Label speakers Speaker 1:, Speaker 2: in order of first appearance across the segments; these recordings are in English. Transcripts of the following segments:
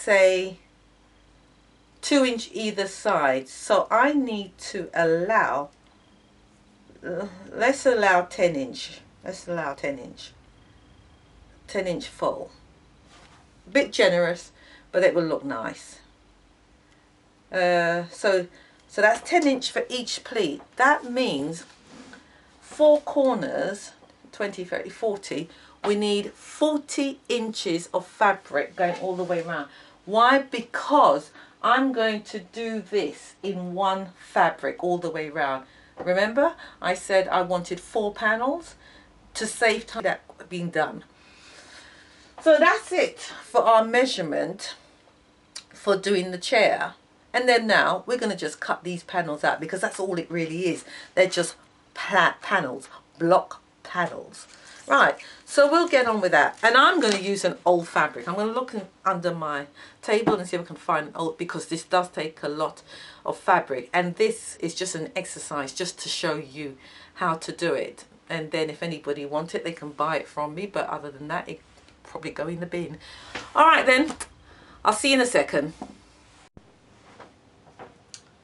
Speaker 1: say 2 inch either side. So I need to allow, let's allow 10 inch. Let's allow 10 inch. 10 inch full. A bit generous, but it will look nice. So that's 10 inch for each pleat. That means 4 corners, 20, 30, 40. We need 40 inches of fabric going all the way around. Why? Because I'm going to do this in one fabric all the way around. Remember, I said I wanted 4 panels to save time that being done. So that's it for our measurement for doing the chair. And then now we're going to just cut these panels out, because that's all it really is. They're just panels, block panels. Right, so we'll get on with that. And I'm going to use an old fabric. I'm going to look under my table and see if I can find an old, because this does take a lot of fabric. And this is just an exercise just to show you how to do it. And then if anybody wants it, they can buy it from me. But other than that, it probably go in the bin. All right then, I'll see you in a second.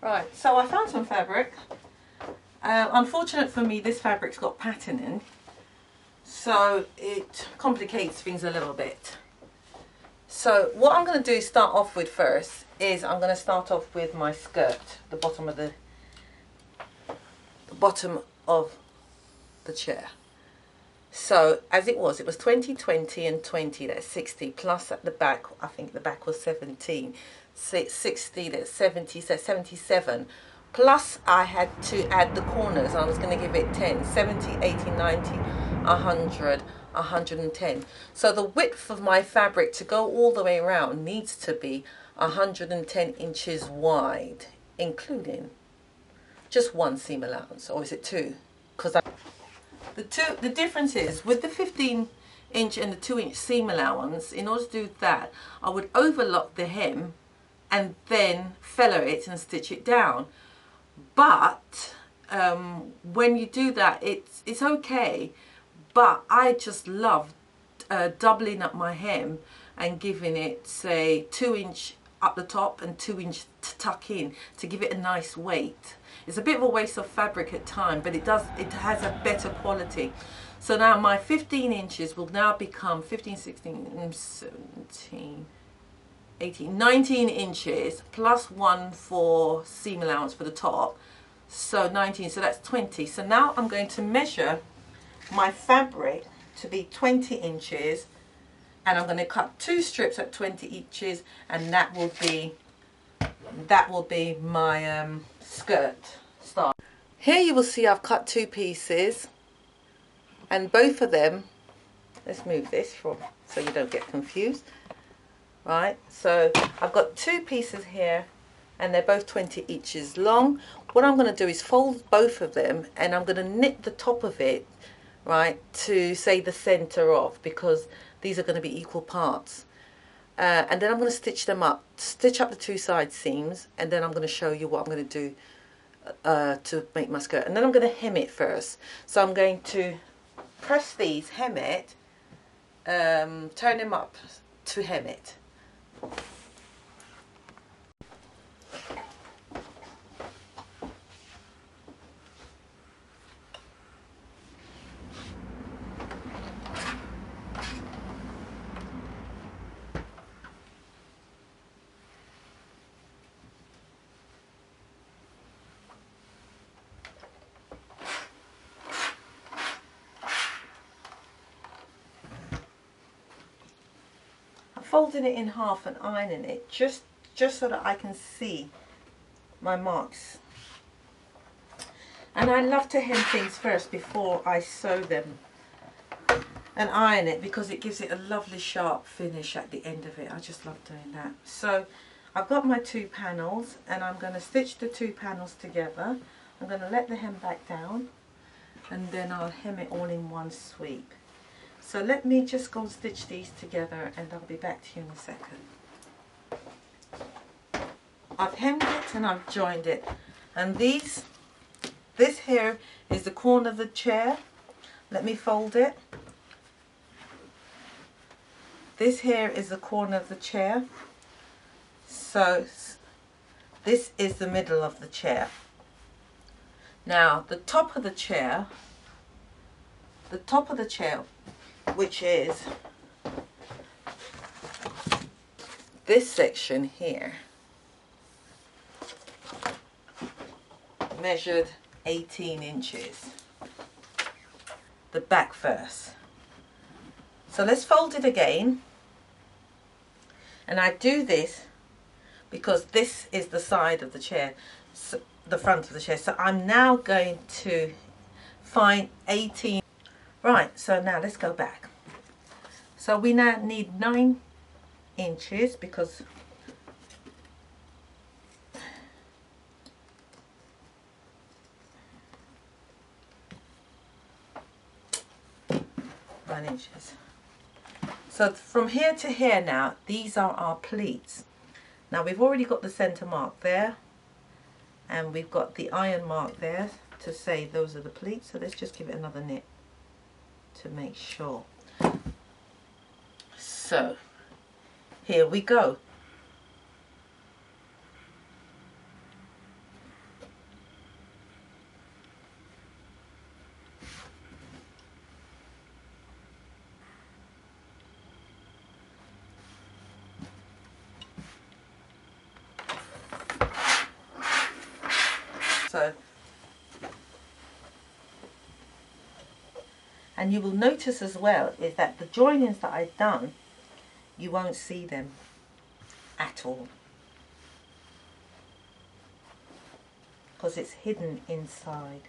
Speaker 1: Right, so I found some fabric. Unfortunate for me, this fabric's got patterning, so it complicates things a little bit. So what I'm going to do, start off with first, is I'm going to start off with my skirt, the bottom of the chair. So as it was 20, 20 and 20, that's 60, plus at the back, I think the back was 17. 60, that's 70, so 77. Plus I had to add the corners. I was going to give it 10, 70, 80, 90, 100, 110. So the width of my fabric to go all the way around needs to be 110 inches wide, including just 1 seam allowance, or is it 2? Because the difference is with the 15 inch and the 2 inch seam allowance, in order to do that, I would overlock the hem and then feather it and stitch it down. But when you do that, it's okay, but I just love doubling up my hem and giving it, say, 2 inch up the top and 2 inch to tuck in to give it a nice weight. It's a bit of a waste of fabric at time, but it has a better quality. So now my 15 inches will now become 15, 16, 17, 18, 19 inches plus 1 for seam allowance for the top, so 19, so that's 20. So now I'm going to measure my fabric to be 20 inches, and I'm going to cut 2 strips at 20 inches, and that will be my skirt style. Here you will see I've cut 2 pieces, and both of them, let's move this so you don't get confused. Right, so I've got 2 pieces here, and they're both 20 inches long. What I'm going to do is fold both of them, and I'm going to knit the top of it, right, to say the center of, because these are going to be equal parts. And then I'm going to stitch them up, stitch up the 2 side seams, and then I'm going to show you what I'm going to do to make my skirt. And then I'm going to hem it first. So I'm going to press these, hem it, turn them up to hem it. Folding it in half and ironing it just so that I can see my marks. And I love to hem things first before I sew them and iron it, because it gives it a lovely sharp finish at the end of it. I just love doing that. So I've got my 2 panels, and I'm going to stitch the 2 panels together. I'm going to let the hem back down, and then I'll hem it all in one sweep. So let me just go and stitch these together, and I'll be back to you in a second. I've hemmed it and I've joined it, and this here is the corner of the chair. Let me fold it. This here is the corner of the chair. So this is the middle of the chair. Now the top of the chair, which is this section here, measured 18 inches. The back first. So let's fold it again. And I do this because this is the side of the chair, so the front of the chair. So I'm now going to find 18. Right, so now let's go back. So we now need 9 inches because inches. So from here to here now, these are our pleats. Now we've already got the center mark there, and we've got the iron mark there to say those are the pleats. So let's just give it another knit to make sure. So here we go. So, and you will notice as well is that the joinings that I've done, you won't see them at all because it's hidden inside.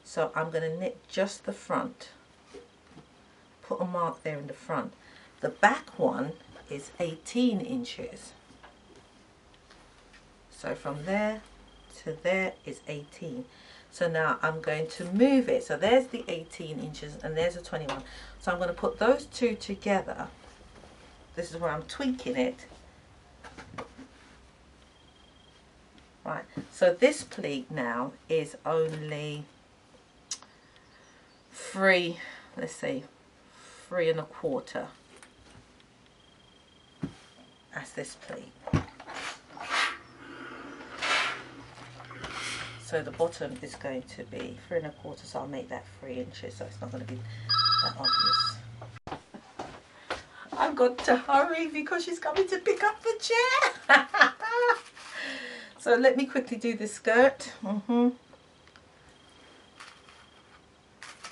Speaker 1: So I'm going to knit just the front, put a mark there in the front. The back one is 18 inches. So from there to there is 18. So now I'm going to move it. So there's the 18 inches and there's a 21. So I'm going to put those two together. This is where I'm tweaking it. Right, so this pleat now is only 3, let's say 3 1/4. That's this pleat. So the bottom is going to be 3 1/4, so I'll make that 3 inches, so it's not going to be that obvious. I've got to hurry because she's coming to pick up the chair. So let me quickly do this skirt.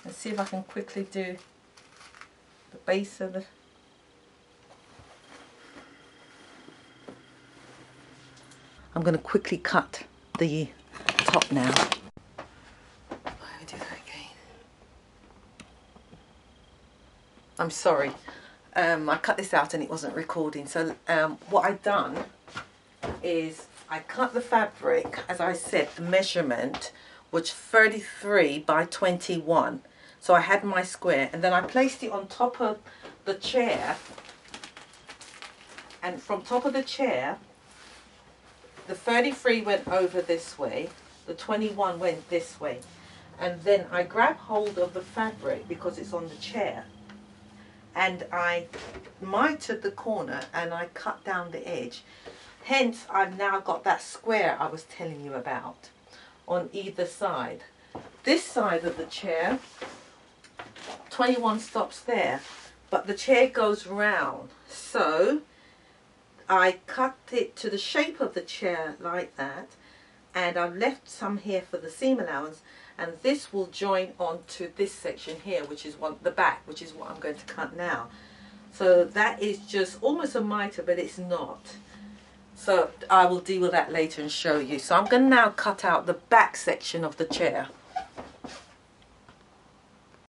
Speaker 1: Let's see if I can quickly do the base of the... I'm going to quickly cut the top now. Let me do that again. I'm sorry. I cut this out and it wasn't recording. So what I've done is I cut the fabric, as I said, the measurement was 33 by 21. So I had my square and then I placed it on top of the chair, and from top of the chair the 33 went over this way, the 21 went this way, and then I grab hold of the fabric because it's on the chair and I mitered the corner and I cut down the edge. Hence I've now got that square I was telling you about on either side. This side of the chair, 21 stops there, but the chair goes round, so I cut it to the shape of the chair like that, and I've left some here for the seam allowance, and this will join onto this section here, which is the back, which is what I'm going to cut now. So that is just almost a mitre, but it's not. So I will deal with that later and show you. So I'm going to now cut out the back section of the chair.